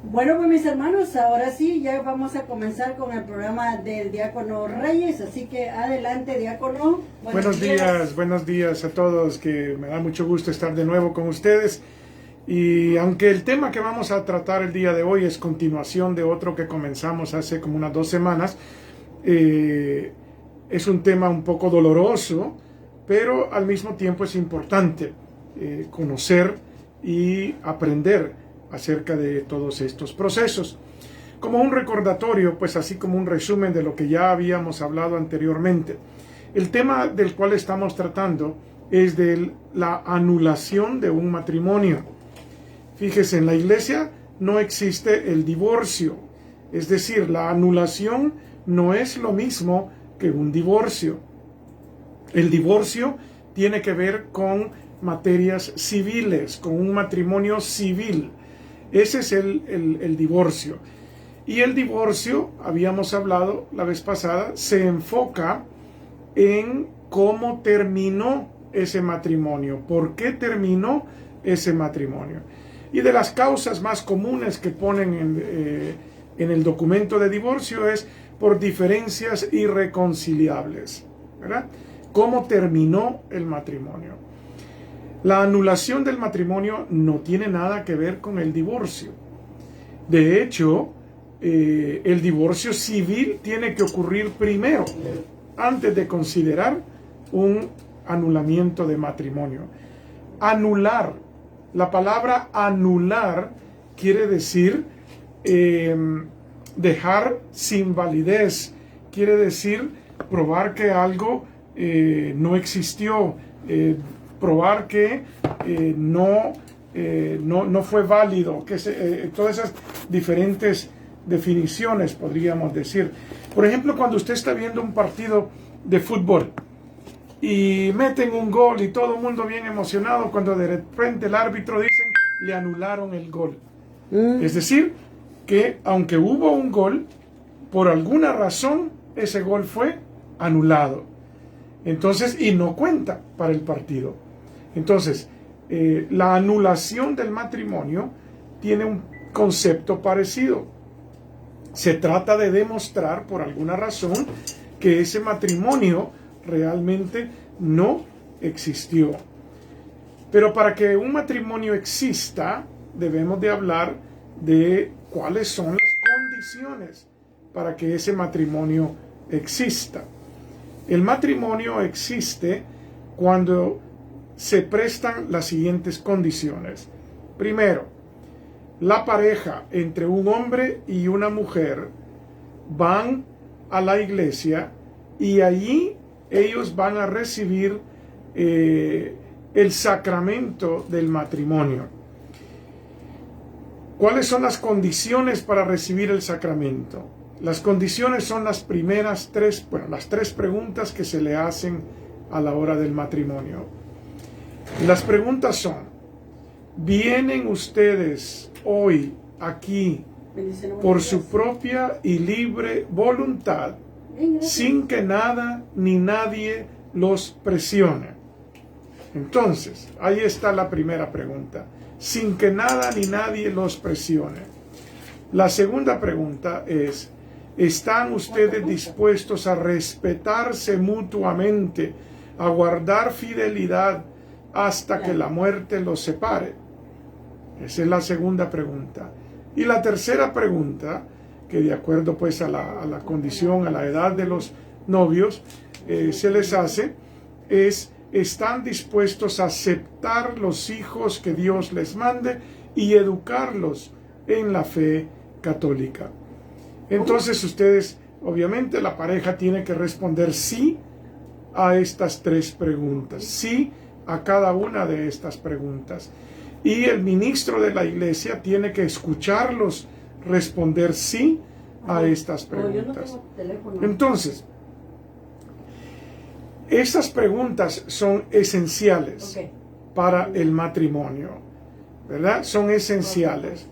Bueno, pues mis hermanos, ahora sí, ya vamos a comenzar con el programa del Diácono Reyes, así que adelante, Diácono. Buenos días a todos, que me da mucho gusto estar de nuevo con ustedes. Y aunque el tema que vamos a tratar el día de hoy es continuación de otro que comenzamos hace como unas 2 semanas, es un tema un poco doloroso, pero al mismo tiempo es importante conocer y aprender acerca de todos estos procesos. Como un recordatorio, pues así como un resumen de lo que ya habíamos hablado anteriormente. El tema del cual estamos tratando es de la anulación de un matrimonio. Fíjese, en la iglesia no existe el divorcio, es decir, la anulación no es lo mismo que un divorcio. El divorcio tiene que ver con materias civiles, con un matrimonio civil. Ese es el divorcio. Y el divorcio, habíamos hablado la vez pasada, se enfoca en cómo terminó ese matrimonio, por qué terminó ese matrimonio. Y de las causas más comunes que ponen en el documento de divorcio es por diferencias irreconciliables, ¿verdad? ¿Cómo terminó el matrimonio? La anulación del matrimonio no tiene nada que ver con el divorcio. De hecho, el divorcio civil tiene que ocurrir primero, antes de considerar un anulamiento de matrimonio. Anular, la palabra anular quiere decir dejar sin validez, quiere decir probar que algo no existió, probar que no fue válido, que todas esas diferentes definiciones podríamos decir. Por ejemplo, cuando usted está viendo un partido de fútbol y meten un gol y todo el mundo bien emocionado, cuando de repente el árbitro dice le anularon el gol. Es decir, que aunque hubo un gol, por alguna razón ese gol fue anulado. Entonces, y no cuenta para el partido. Entonces, la anulación del matrimonio tiene un concepto parecido. Se trata de demostrar por alguna razón que ese matrimonio realmente no existió. Pero para que un matrimonio exista, debemos de hablar de cuáles son las condiciones para que ese matrimonio exista. El matrimonio existe cuando se prestan las siguientes condiciones. Primero, la pareja entre un hombre y una mujer van a la iglesia y allí ellos van a recibir el sacramento del matrimonio. ¿Cuáles son las condiciones para recibir el sacramento? Las condiciones son las primeras las tres preguntas que se le hacen a la hora del matrimonio. Las preguntas son: ¿vienen ustedes hoy aquí por su propia y libre voluntad, sin que nada ni nadie los presione? Entonces, ahí está la primera pregunta: sin que nada ni nadie los presione. La segunda pregunta es: ¿están ustedes dispuestos a respetarse mutuamente, a guardar fidelidad hasta que la muerte los separe? Esa es la segunda pregunta. Y la tercera pregunta, que de acuerdo pues a la condición, a la edad de los novios, se les hace, es: ¿están dispuestos a aceptar los hijos que Dios les mande y educarlos en la fe católica? Entonces ustedes, obviamente la pareja tiene que responder sí a estas tres preguntas, sí a cada una de estas preguntas. Y el ministro de la iglesia tiene que escucharlos responder sí a estas preguntas. Entonces, estas preguntas son esenciales para el matrimonio, ¿verdad? Son esenciales.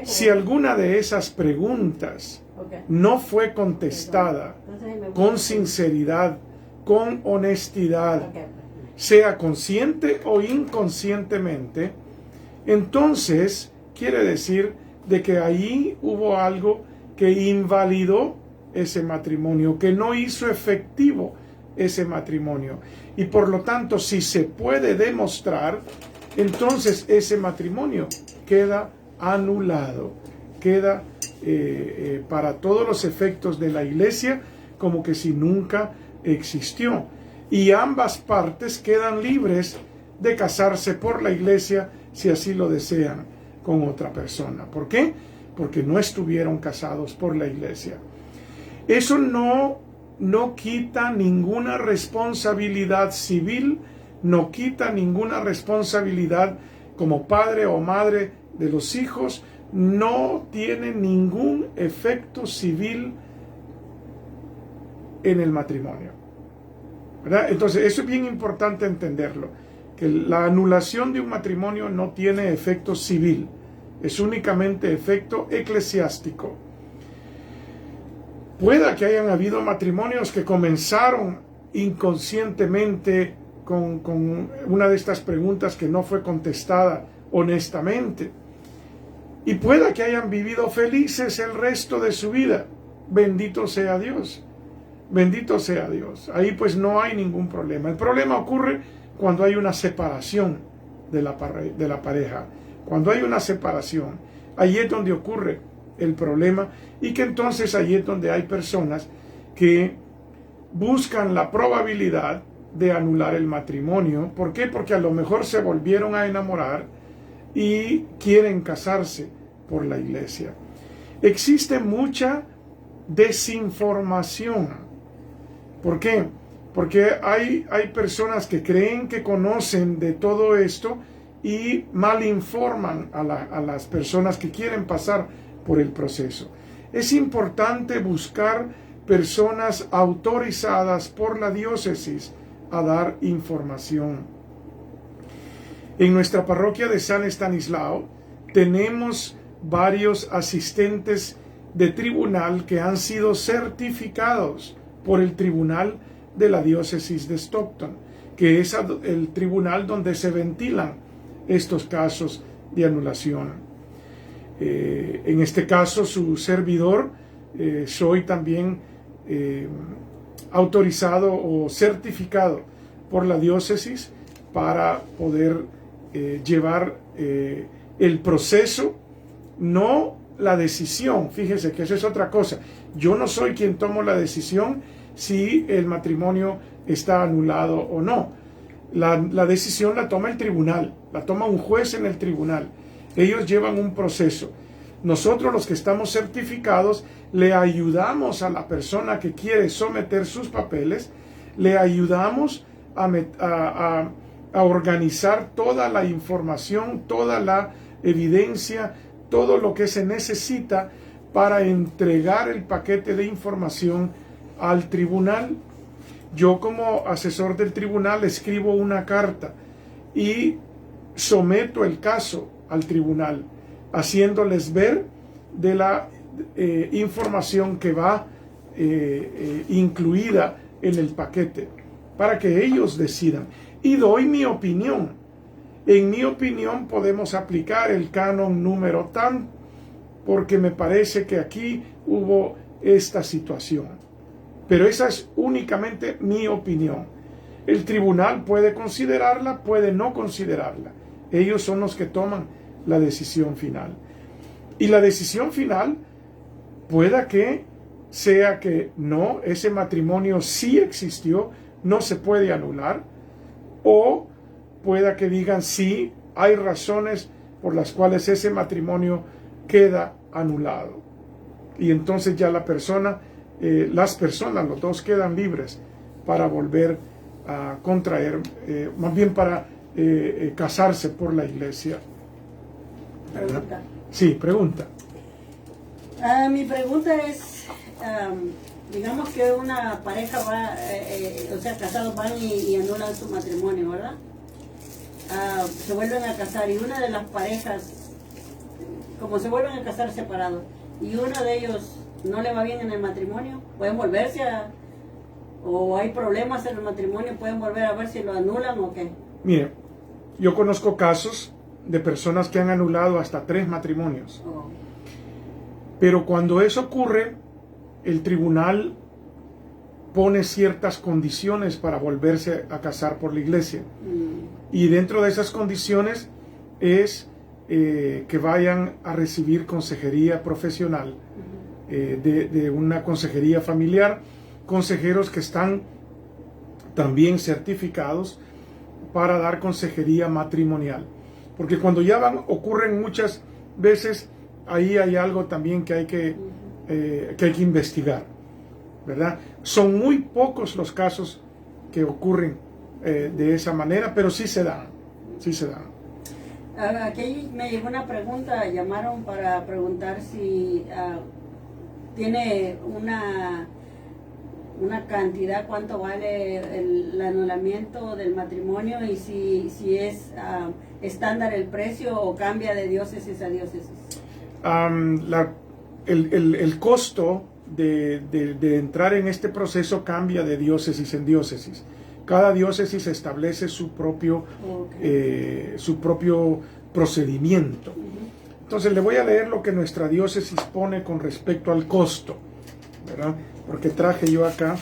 Si alguna de esas preguntas no fue contestada con sinceridad, con honestidad, sea consciente o inconscientemente, entonces quiere decir de que ahí hubo algo que invalidó ese matrimonio, que no hizo efectivo ese matrimonio. Y por lo tanto, si se puede demostrar, entonces ese matrimonio queda anulado, queda para todos los efectos de la iglesia como que si nunca existió. Y ambas partes quedan libres de casarse por la iglesia si así lo desean con otra persona. ¿Por qué? Porque no estuvieron casados por la iglesia. Eso no quita ninguna responsabilidad civil, no quita ninguna responsabilidad como padre o madre de los hijos, no tiene ningún efecto civil en el matrimonio, ¿verdad? Entonces eso es bien importante entenderlo, que la anulación de un matrimonio no tiene efecto civil, es únicamente efecto eclesiástico. Pueda que hayan habido matrimonios que comenzaron inconscientemente con una de estas preguntas que no fue contestada honestamente, y pueda que hayan vivido felices el resto de su vida. Bendito sea Dios. Bendito sea Dios. Ahí pues no hay ningún problema. El problema ocurre cuando hay una separación de la pareja. Cuando hay una separación, ahí es donde ocurre el problema, y que entonces ahí es donde hay personas que buscan la probabilidad de anular el matrimonio. ¿Por qué? Porque a lo mejor se volvieron a enamorar y quieren casarse por la iglesia. Existe mucha desinformación. ¿Por qué? Porque hay personas que creen que conocen de todo esto y malinforman a las personas que quieren pasar por el proceso. Es importante buscar personas autorizadas por la diócesis a dar información. En nuestra parroquia de San Estanislao tenemos varios asistentes de tribunal que han sido certificados por el tribunal de la diócesis de Stockton, que es el tribunal donde se ventilan estos casos de anulación. En este caso, su servidor, soy también autorizado o certificado por la diócesis para poder llevar el proceso, no la decisión. Fíjese que eso es otra cosa. Yo no soy quien tomo la decisión si el matrimonio está anulado o no. La decisión la toma el tribunal, la toma un juez en el tribunal. Ellos llevan un proceso. Nosotros, los que estamos certificados, le ayudamos a la persona que quiere someter sus papeles, le ayudamos a organizar toda la información, toda la evidencia, todo lo que se necesita para entregar el paquete de información al tribunal. Yo, como asesor del tribunal, escribo una carta y someto el caso al tribunal, haciéndoles ver de la información que va incluida en el paquete, para que ellos decidan. Y doy mi opinión. En mi opinión podemos aplicar el canon número tan, porque me parece que aquí hubo esta situación. Pero esa es únicamente mi opinión. El tribunal puede considerarla, puede no considerarla. Ellos son los que toman la decisión final. Y la decisión final pueda que sea que no, ese matrimonio sí existió, no se puede anular, o pueda que digan sí, hay razones por las cuales ese matrimonio queda anulado. Y entonces ya la persona, las personas, los dos quedan libres para volver a contraer, más bien para casarse por la iglesia. Pregunta. Sí, pregunta. Mi pregunta es, digamos que una pareja va, o sea, casados van y anulan su matrimonio, ¿verdad? Se vuelven a casar y una de las parejas, como se vuelven a casar separados, y uno de ellos no le va bien en el matrimonio, pueden volverse o hay problemas en el matrimonio, pueden volver a ver si lo anulan o qué. Mire, yo conozco casos de personas que han anulado hasta 3 matrimonios. Oh. Pero cuando eso ocurre, el tribunal pone ciertas condiciones para volverse a casar por la iglesia. Y dentro de esas condiciones es que vayan a recibir consejería profesional, de una consejería familiar, consejeros que están también certificados para dar consejería matrimonial. Porque cuando ya ocurren muchas veces, ahí hay algo también que hay que investigar, ¿verdad? Son muy pocos los casos que ocurren de esa manera, pero sí se dan, sí se dan. Aquí me llegó una pregunta, llamaron para preguntar si tiene una cantidad, cuánto vale el anulamiento del matrimonio y si es estándar el precio o cambia de diócesis a diócesis. El costo de entrar en este proceso cambia de diócesis en diócesis. Cada diócesis establece su propio procedimiento. Entonces le voy a leer lo que nuestra diócesis pone con respecto al costo, ¿verdad? Porque traje yo acá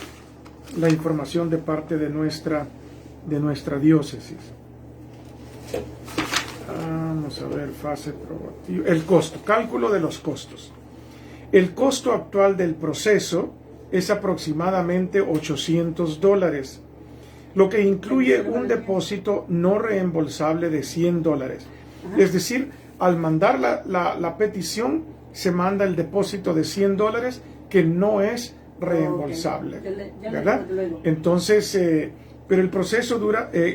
la información de parte de nuestra diócesis. Vamos a ver, fase probativa. El costo, cálculo de los costos. El costo actual del proceso es aproximadamente $800, lo que incluye un depósito no reembolsable de $100. Es decir, al mandar la petición, se manda el depósito de $100 que no es reembolsable, ¿verdad? Entonces, pero el proceso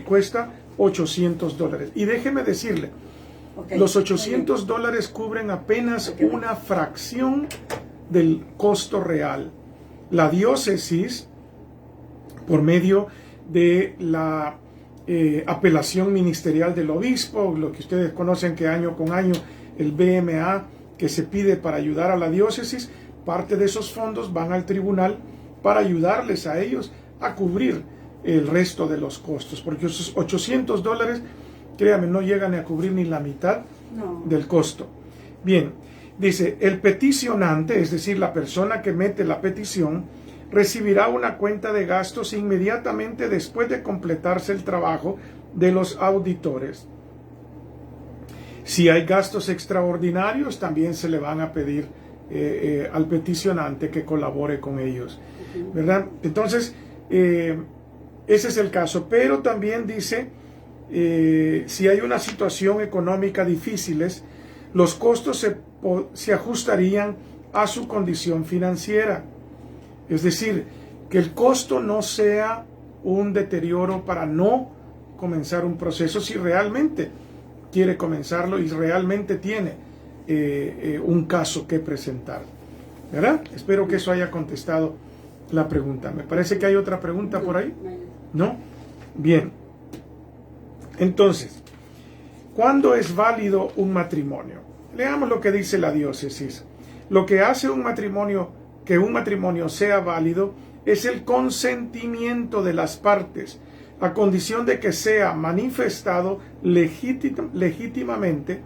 cuesta $800. Y déjeme decirle, los $800 cubren apenas una fracción del costo real. La diócesis, por medio de la apelación ministerial del obispo, lo que ustedes conocen que año con año el BMA que se pide para ayudar a la diócesis, parte de esos fondos van al tribunal para ayudarles a ellos a cubrir el resto de los costos, porque esos $800, créanme, no llegan a cubrir ni la mitad del costo. Bien, dice, el peticionante, es decir, la persona que mete la petición, recibirá una cuenta de gastos inmediatamente después de completarse el trabajo de los auditores. Si hay gastos extraordinarios, también se le van a pedir al peticionante que colabore con ellos, ¿verdad? Entonces, ese es el caso, pero también dice, si hay una situación económica difícil, los costos se ajustarían a su condición financiera. Es decir, que el costo no sea un deterioro para no comenzar un proceso si realmente quiere comenzarlo y realmente tiene un caso que presentar, ¿verdad? Espero que eso haya contestado la pregunta. Me parece que hay otra pregunta por ahí, ¿no? Bien. Entonces, ¿cuándo es válido un matrimonio? Leamos lo que dice la diócesis. Lo que hace que un matrimonio sea válido es el consentimiento de las partes, a condición de que sea manifestado legítimamente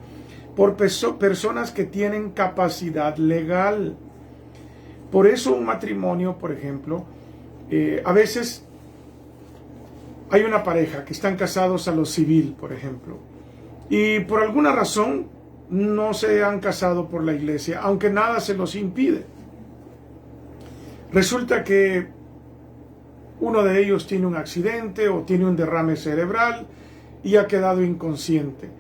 por personas que tienen capacidad legal. Por eso un matrimonio, por ejemplo, a veces hay una pareja que están casados a lo civil, por ejemplo, y por alguna razón no se han casado por la iglesia, aunque nada se los impide. Resulta que uno de ellos tiene un accidente o tiene un derrame cerebral y ha quedado inconsciente.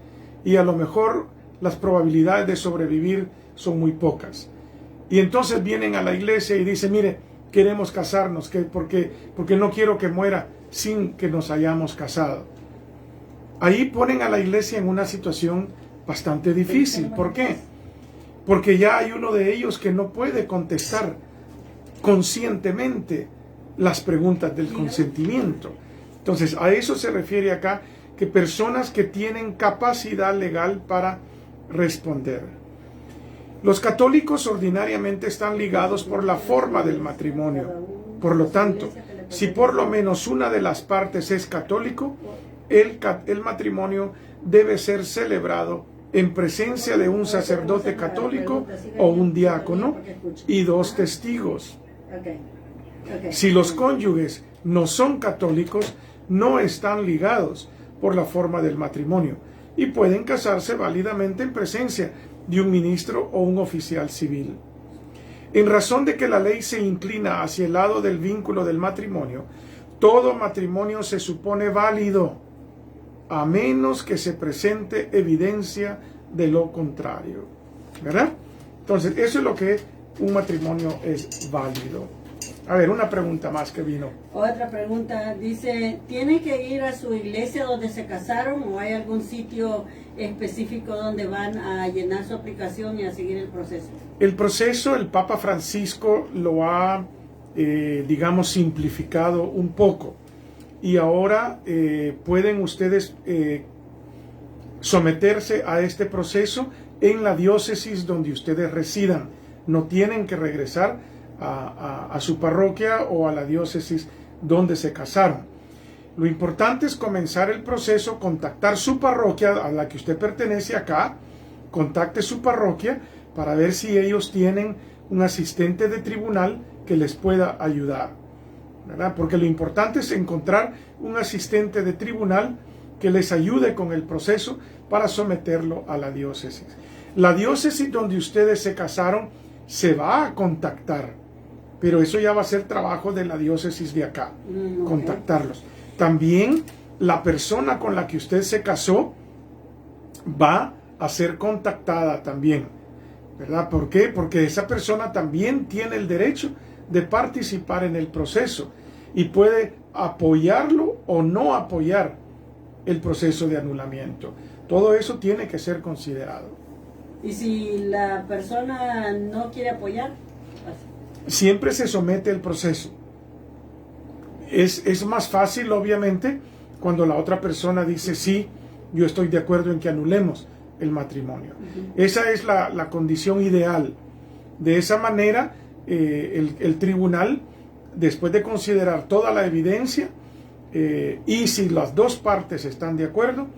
Y a lo mejor las probabilidades de sobrevivir son muy pocas. Y entonces vienen a la iglesia y dicen, mire, queremos casarnos, porque no quiero que muera sin que nos hayamos casado. Ahí ponen a la iglesia en una situación bastante difícil. ¿Por qué? Porque ya hay uno de ellos que no puede contestar conscientemente las preguntas del consentimiento. Entonces, a eso se refiere acá, que personas que tienen capacidad legal para responder. Los católicos ordinariamente están ligados por la forma del matrimonio. Por lo tanto, si por lo menos una de las partes es católico, el matrimonio debe ser celebrado en presencia de un sacerdote católico o un diácono y 2 testigos. Si los cónyuges no son católicos, no están ligados por la forma del matrimonio y pueden casarse válidamente en presencia de un ministro o un oficial civil. En razón de que la ley se inclina hacia el lado del vínculo del matrimonio, todo matrimonio se supone válido, a menos que se presente evidencia de lo contrario. ¿Verdad? Entonces, eso es lo que un matrimonio es válido. A ver, una pregunta más que vino. Otra pregunta, dice, ¿tienen que ir a su iglesia donde se casaron o hay algún sitio específico donde van a llenar su aplicación y a seguir el proceso? El proceso, el Papa Francisco lo ha, digamos, simplificado un poco. Y ahora pueden ustedes someterse a este proceso en la diócesis donde ustedes residan. No tienen que regresar a su parroquia o a la diócesis donde se casaron. Lo importante es comenzar el proceso, contactar su parroquia a la que usted pertenece acá, contacte su parroquia para ver si ellos tienen un asistente de tribunal que les pueda ayudar, ¿verdad? Porque lo importante es encontrar un asistente de tribunal que les ayude con el proceso para someterlo a la diócesis. La diócesis donde ustedes se casaron se va a contactar, pero eso ya va a ser trabajo de la diócesis de acá, contactarlos. También la persona con la que usted se casó va a ser contactada también, ¿verdad? ¿Por qué? Porque esa persona también tiene el derecho de participar en el proceso y puede apoyarlo o no apoyar el proceso de anulamiento. Todo eso tiene que ser considerado. ¿Y si la persona no quiere apoyar? Siempre se somete al proceso. Es más fácil, obviamente, cuando la otra persona dice sí, yo estoy de acuerdo en que anulemos el matrimonio. Esa es la condición ideal. De esa manera, el tribunal, después de considerar toda la evidencia, y si las dos partes están de acuerdo,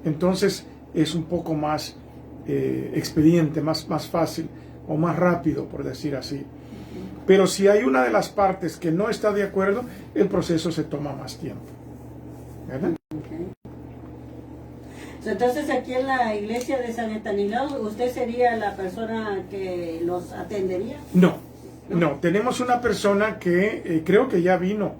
entonces es un poco más expediente, más fácil o más rápido, por decir así. Pero si hay una de las partes que no está de acuerdo, el proceso se toma más tiempo, ¿verdad? Entonces, aquí en la iglesia de San Estanislao, ¿usted sería la persona que los atendería? No. Tenemos una persona que creo que ya vino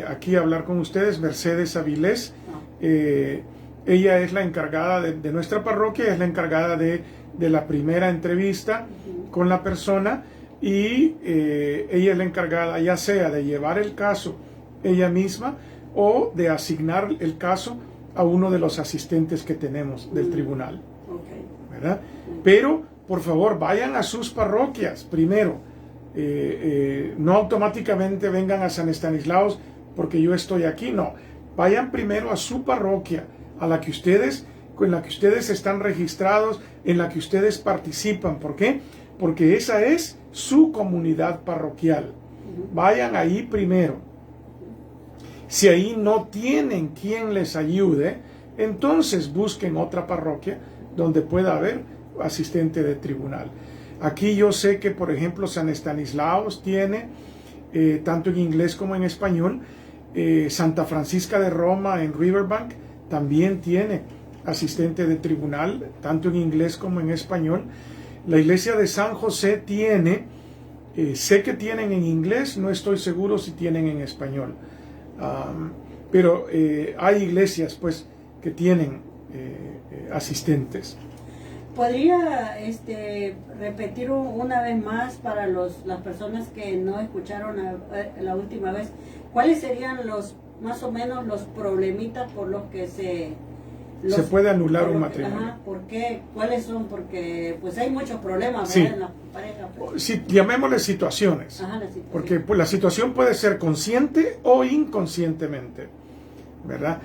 aquí a hablar con ustedes, Mercedes Avilés. Ella es la encargada de nuestra parroquia, es la encargada de la primera entrevista con la persona, y ella es la encargada ya sea de llevar el caso ella misma o de asignar el caso a uno de los asistentes que tenemos del tribunal, ¿verdad? Pero, por favor, vayan a sus parroquias primero. No automáticamente vengan a San Estanislao porque yo estoy aquí, no. Vayan primero a su parroquia, con la que ustedes están registrados, en la que ustedes participan. ¿Por qué? Porque esa es su comunidad parroquial. Vayan ahí primero. Si ahí no tienen quien les ayude, entonces busquen otra parroquia donde pueda haber asistente de tribunal. Aquí yo sé que, por ejemplo, San Estanislao tiene, tanto en inglés como en español, Santa Francisca de Roma en Riverbank también tiene asistente de tribunal, tanto en inglés como en español. La iglesia de San José tiene, sé que tienen en inglés, no estoy seguro si tienen en español, pero hay iglesias pues que tienen asistentes. ¿Podría repetir una vez más para las personas que no escucharon la última vez, cuáles serían más o menos los problemitas por los que se puede anular un matrimonio? Ajá, ¿por qué? ¿Cuáles son? Porque pues hay muchos problemas, sí, en la pareja. Pues. Sí, llamémosle situaciones. Ajá, la situación. Porque pues, la situación puede ser consciente o inconscientemente, ¿verdad?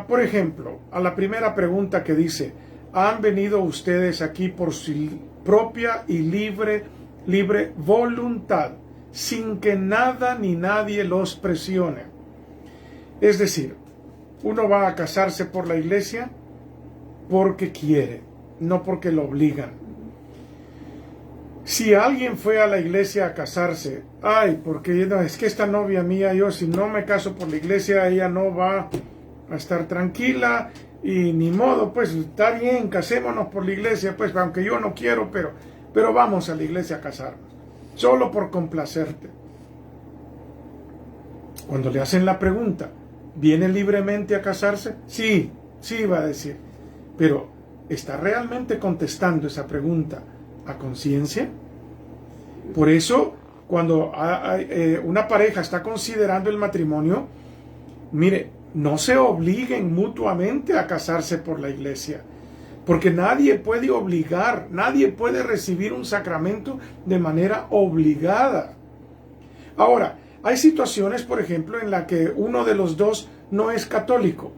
Por ejemplo, a la primera pregunta que dice, ¿han venido ustedes aquí por su propia y libre voluntad, sin que nada ni nadie los presione? Es decir, uno va a casarse por la iglesia porque quiere, no porque lo obligan. Si alguien fue a la iglesia a casarse, ay, porque no, es que esta novia mía, yo si no me caso por la iglesia, ella no va a estar tranquila y ni modo, pues está bien, casémonos por la iglesia, pues aunque yo no quiero, pero vamos a la iglesia a casarnos, solo por complacerte. Cuando le hacen la pregunta, ¿viene libremente a casarse? Sí, sí va a decir, pero ¿está realmente contestando esa pregunta a conciencia? Por eso, cuando una pareja está considerando el matrimonio, mire, no se obliguen mutuamente a casarse por la iglesia, porque nadie puede obligar, nadie puede recibir un sacramento de manera obligada. Ahora, hay situaciones, por ejemplo, en la que uno de los dos no es católico,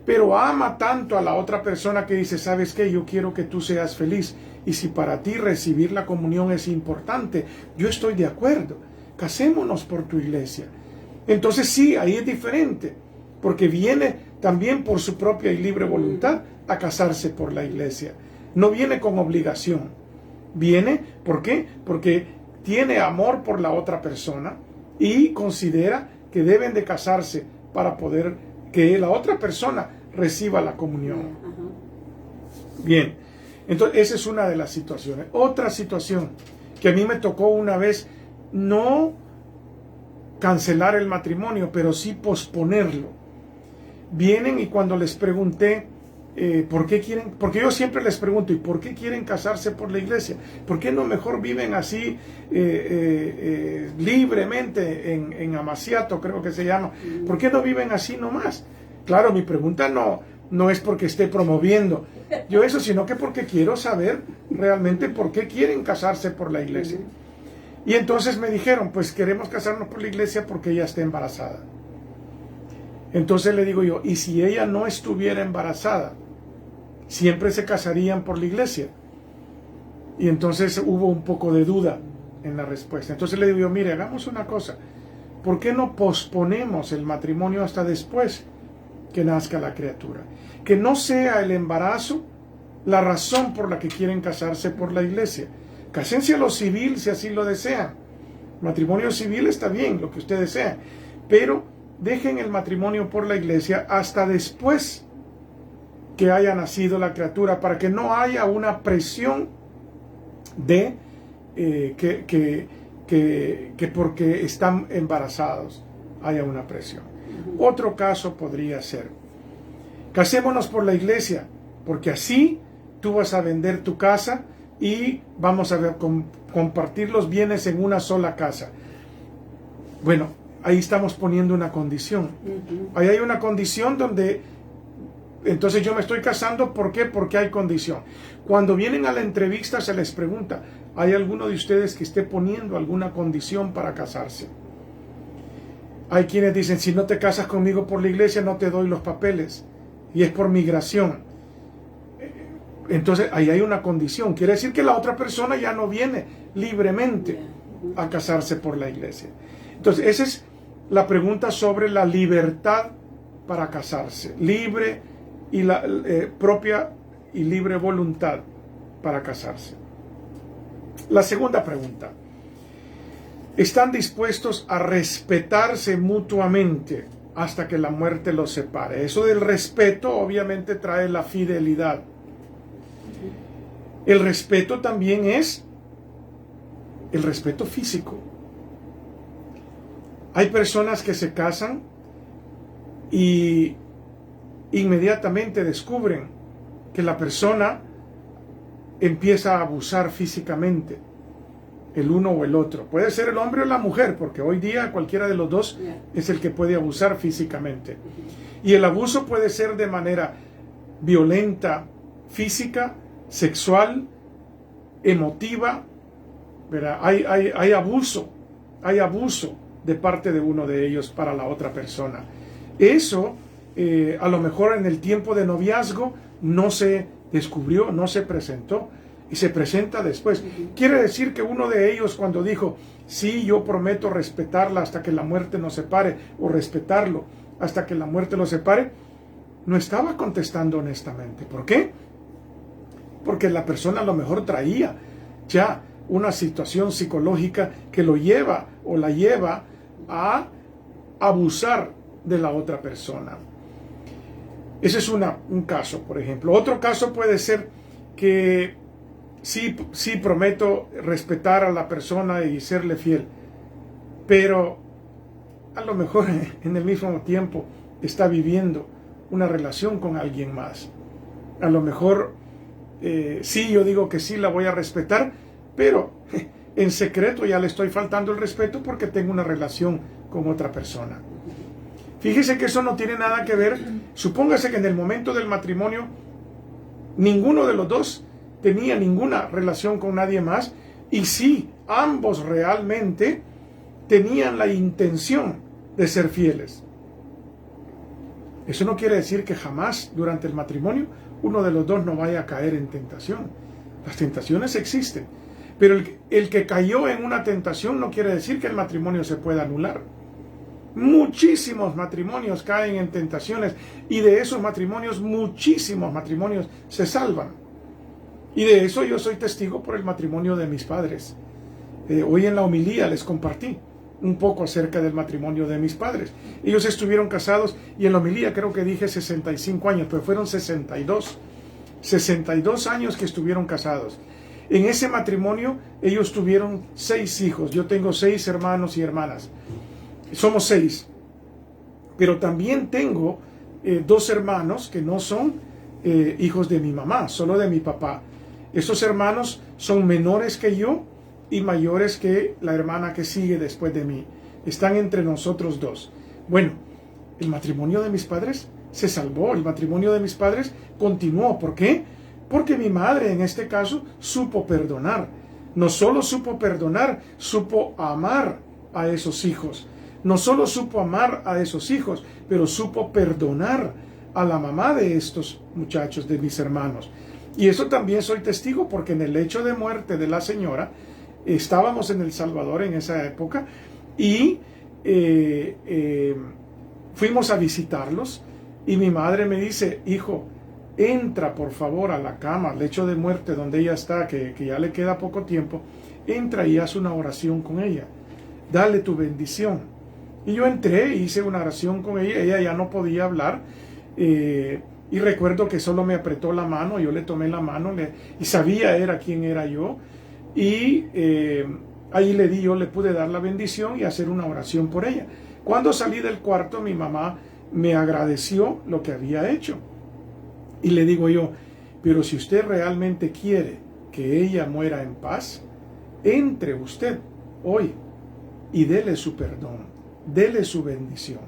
pero ama tanto a la otra persona que dice, ¿sabes qué? Yo quiero que tú seas feliz. Y si para ti recibir la comunión es importante, yo estoy de acuerdo. Casémonos por tu iglesia. Entonces sí, ahí es diferente, porque viene también por su propia y libre voluntad a casarse por la iglesia. No viene con obligación. Viene, ¿por qué? Porque tiene amor por la otra persona y considera que deben de casarse para poder que la otra persona reciba la comunión. Bien, entonces esa es una de las situaciones. Otra situación que a mí me tocó una vez, no cancelar el matrimonio, pero sí posponerlo. Vienen y cuando les pregunté por qué quieren, porque yo siempre les pregunto, ¿y por qué quieren casarse por la iglesia? ¿Por qué no mejor viven así libremente en Amaciato, creo que se llama? ¿Por qué no viven así nomás? Claro, mi pregunta no es porque esté promoviendo yo eso, sino que porque quiero saber realmente por qué quieren casarse por la iglesia. Y entonces me dijeron, pues queremos casarnos por la iglesia porque ella está embarazada. Entonces le digo yo, ¿y si ella no estuviera embarazada? ¿Siempre se casarían por la iglesia? Y entonces hubo un poco de duda en la respuesta. Entonces le digo yo, mire, hagamos una cosa. ¿Por qué no posponemos el matrimonio hasta después que nazca la criatura? Que no sea el embarazo la razón por la que quieren casarse por la iglesia. Cásense a lo civil si así lo desean. Matrimonio civil está bien, lo que usted desea. Pero dejen el matrimonio por la iglesia hasta después que haya nacido la criatura, para que no haya una presión de que porque están embarazados haya una presión. Otro caso podría ser, casémonos por la iglesia, porque así tú vas a vender tu casa y vamos a compartir los bienes en una sola casa. Bueno, ahí estamos poniendo una condición. Ahí hay una condición donde entonces yo me estoy casando. ¿Por qué? Porque hay condición. Cuando vienen a la entrevista se les pregunta, ¿hay alguno de ustedes que esté poniendo alguna condición para casarse? Hay quienes dicen, si no te casas conmigo por la iglesia no te doy los papeles, y es por migración. Entonces ahí hay una condición. Quiere decir que la otra persona ya no viene libremente a casarse por la iglesia. Entonces esa es la pregunta sobre la libertad para casarse. Libre y la propia y libre voluntad para casarse. La segunda pregunta. ¿Están dispuestos a respetarse mutuamente hasta que la muerte los separe? Eso del respeto obviamente trae la fidelidad. El respeto también es el respeto físico. Hay personas que se casan y inmediatamente descubren que la persona empieza a abusar físicamente, el uno o el otro. Puede ser el hombre o la mujer, porque hoy día cualquiera de los dos es el que puede abusar físicamente. Y el abuso puede ser de manera violenta, física, sexual, emotiva, ¿verdad? Hay abuso de parte de uno de ellos para la otra persona. Eso a lo mejor en el tiempo de noviazgo no se descubrió, no se presentó, y se presenta después. Quiere decir que uno de ellos, cuando dijo, sí, yo prometo respetarla hasta que la muerte nos separe, o respetarlo hasta que la muerte lo separe, no estaba contestando honestamente. ¿Por qué? porque la persona a lo mejor traía ya una situación psicológica que lo lleva o la lleva a abusar de la otra persona. Ese es un caso, por ejemplo. Otro caso puede ser que sí prometo respetar a la persona y serle fiel, pero a lo mejor en el mismo tiempo está viviendo una relación con alguien más. A lo mejor sí, yo digo que sí la voy a respetar, pero en secreto ya le estoy faltando el respeto porque tengo una relación con otra persona. Fíjese que eso no tiene nada que ver. Supóngase que en el momento del matrimonio ninguno de los dos tenía ninguna relación con nadie más, y sí, ambos realmente tenían la intención de ser fieles. Eso no quiere decir que jamás durante el matrimonio uno de los dos no vaya a caer en tentación. Las tentaciones existen, pero el que cayó en una tentación no quiere decir que el matrimonio se pueda anular. Muchísimos matrimonios caen en tentaciones, y de esos matrimonios, muchísimos matrimonios se salvan. Y de eso yo soy testigo por el matrimonio de mis padres. Hoy en la homilía les compartí un poco acerca del matrimonio de mis padres. Ellos estuvieron casados, y en la homilía creo que dije 65 años, pero fueron 62 años que estuvieron casados. En ese matrimonio ellos tuvieron 6 hijos. Yo tengo 6 hermanos y hermanas. Somos 6. Pero también tengo 2 hermanos que no son hijos de mi mamá, solo de mi papá. Esos hermanos son menores que yo y mayores que la hermana que sigue después de mí. Están entre nosotros 2. Bueno, el matrimonio de mis padres se salvó. El matrimonio de mis padres continuó. ¿Por qué? Porque mi madre, en este caso, supo perdonar. No solo supo perdonar, supo amar a esos hijos. No solo supo amar a esos hijos, pero supo perdonar a la mamá de estos muchachos, de mis hermanos. Y eso también soy testigo, porque en el lecho de muerte de la señora, estábamos en El Salvador en esa época, y fuimos a visitarlos, y mi madre me dice: hijo, entra por favor a la cama, al lecho de muerte donde ella está, que ya le queda poco tiempo, entra y haz una oración con ella, dale tu bendición. Y yo entré, hice una oración con ella ya no podía hablar, y recuerdo que solo me apretó la mano, yo le tomé la mano, y sabía quién era yo, y ahí yo le pude dar la bendición y hacer una oración por ella. Cuando salí del cuarto, mi mamá me agradeció lo que había hecho, y le digo yo: pero si usted realmente quiere que ella muera en paz, entre usted hoy y dele su perdón, dele su bendición.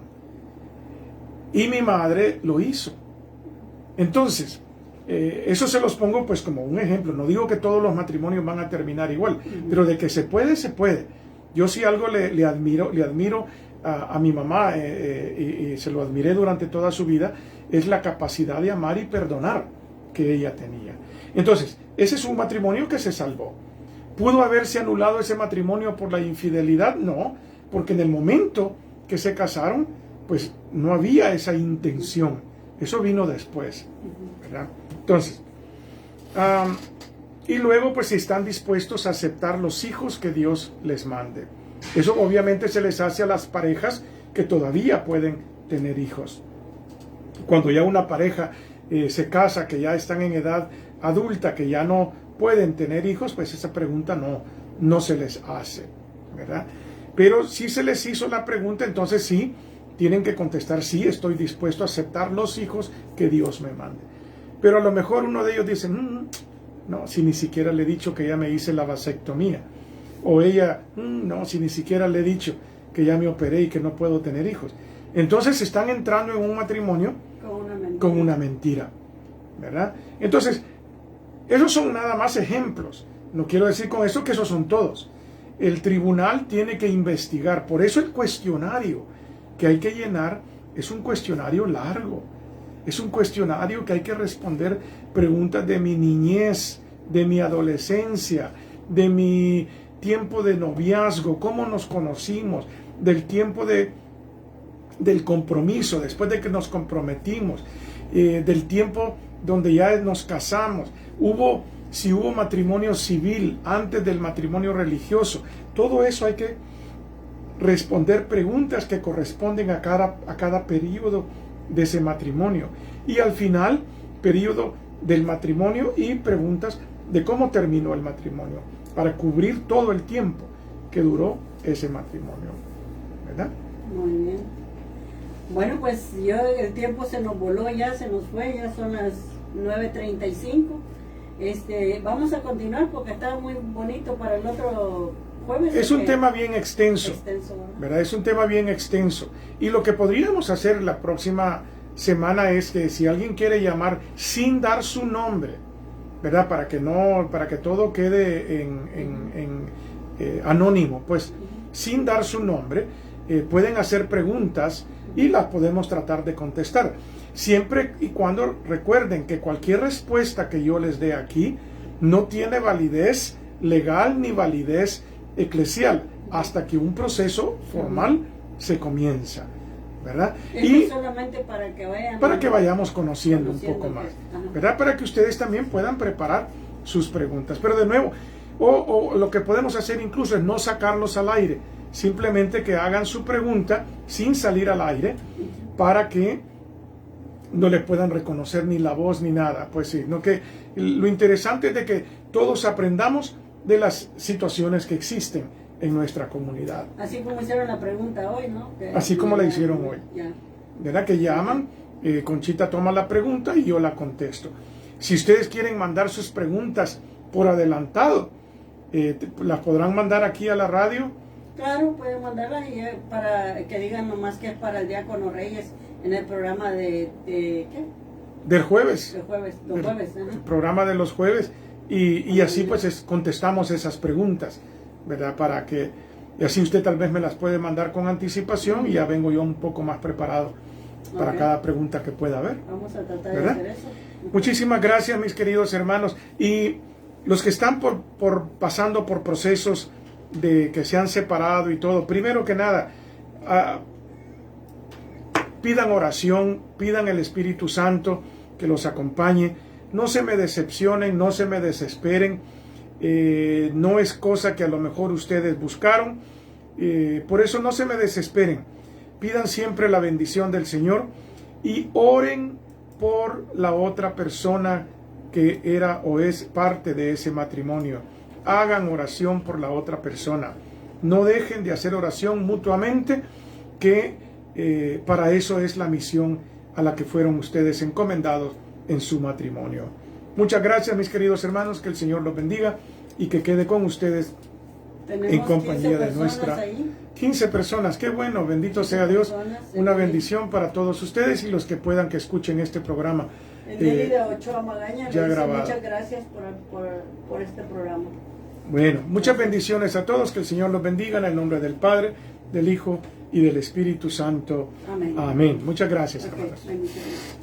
Y mi madre lo hizo. Entonces, eso se los pongo pues como un ejemplo. No digo que todos los matrimonios van a terminar igual, pero de que se puede, se puede. Yo sí algo le admiro a mi mamá, y se lo admiré durante toda su vida, es la capacidad de amar y perdonar que ella tenía. Entonces, ese es un matrimonio que se salvó. ¿Pudo haberse anulado ese matrimonio por la infidelidad? No, porque en el momento que se casaron, pues no había esa intención. Eso vino después, ¿verdad? Entonces, y luego pues si están dispuestos a aceptar los hijos que Dios les mande. Eso obviamente se les hace a las parejas que todavía pueden tener hijos. Cuando ya una pareja se casa, que ya están en edad adulta, que ya no pueden tener hijos, pues esa pregunta no se les hace, ¿verdad? Pero si se les hizo la pregunta, entonces sí, tienen que contestar: sí, estoy dispuesto a aceptar los hijos que Dios me mande. Pero a lo mejor uno de ellos dice: no, si ni siquiera le he dicho que ya me hice la vasectomía. O ella: no, si ni siquiera le he dicho que ya me operé y que no puedo tener hijos. Entonces están entrando en un matrimonio con una mentira, ¿verdad? Entonces, esos son nada más ejemplos. No quiero decir con eso que esos son todos. El tribunal tiene que investigar. Por eso el cuestionario que hay que llenar es un cuestionario largo. Es un cuestionario que hay que responder preguntas de mi niñez, de mi adolescencia, de mi tiempo de noviazgo, cómo nos conocimos, del tiempo del compromiso, después de que nos comprometimos, del tiempo donde ya nos casamos, si hubo matrimonio civil antes del matrimonio religioso, todo eso hay que responder preguntas que corresponden a cada periodo de ese matrimonio. Y al final, periodo del matrimonio y preguntas de cómo terminó el matrimonio, para cubrir todo el tiempo que duró ese matrimonio, ¿verdad? Muy bien. Bueno, pues el tiempo se nos voló ya, se nos fue, ya son las 9:35. Vamos a continuar porque está muy bonito para el otro jueves. Es un tema bien extenso, ¿verdad? Es un tema bien extenso. Y lo que podríamos hacer la próxima semana es que si alguien quiere llamar sin dar su nombre, ¿verdad? Para que todo quede anónimo, pues sin dar su nombre, pueden hacer preguntas y las podemos tratar de contestar. Siempre y cuando recuerden que cualquier respuesta que yo les dé aquí no tiene validez legal ni validez eclesial hasta que un proceso formal se comienza, ¿verdad? Y solamente para que vayamos conociendo un poco más, ¿verdad? Para que ustedes también puedan preparar sus preguntas. Pero de nuevo, o lo que podemos hacer incluso es no sacarlos al aire, simplemente que hagan su pregunta sin salir al aire para que no le puedan reconocer ni la voz ni nada. Pues sí, no, que lo interesante es de que todos aprendamos de las situaciones que existen en nuestra comunidad. Así como hicieron la pregunta hoy, ¿no? Así como la hicieron hoy. Ya. ¿Verdad? Que llaman, Conchita toma la pregunta y yo la contesto. Si ustedes quieren mandar sus preguntas por adelantado, las podrán mandar aquí a la radio. Claro, pueden mandarlas para que digan nomás que es para el Diácono Reyes en el programa de ¿qué? Del jueves. Los jueves. El programa de los jueves. Y así pues contestamos esas preguntas, ¿verdad? Y así usted tal vez me las puede mandar con anticipación y ya vengo yo un poco más preparado para cada pregunta que pueda haber. Vamos a tratar ¿verdad? de hacer eso. Muchísimas gracias, mis queridos hermanos. Y los que están pasando por procesos de que se han separado y todo, primero que nada, pidan oración, pidan el Espíritu Santo que los acompañe. No se me decepcionen, no se me desesperen. No es cosa que a lo mejor ustedes buscaron. Por eso no se me desesperen. Pidan siempre la bendición del Señor y oren por la otra persona que era o es parte de ese matrimonio. Hagan oración por la otra persona. No dejen de hacer oración mutuamente, que para eso es la misión a la que fueron ustedes encomendados en su matrimonio. Muchas gracias, mis queridos hermanos, que el Señor los bendiga y que quede con ustedes en compañía de nuestra 15 personas. Qué bueno, bendito sea Dios. Una bendición para todos ustedes y los que puedan que escuchen este programa. De Ochoa Magaña, ya grabado. Muchas gracias por este programa. Bueno, muchas bendiciones a todos, que el Señor los bendiga en el nombre del Padre, del Hijo y del Espíritu Santo. Amén. Amén. Muchas gracias, hermanos. Bendiciones.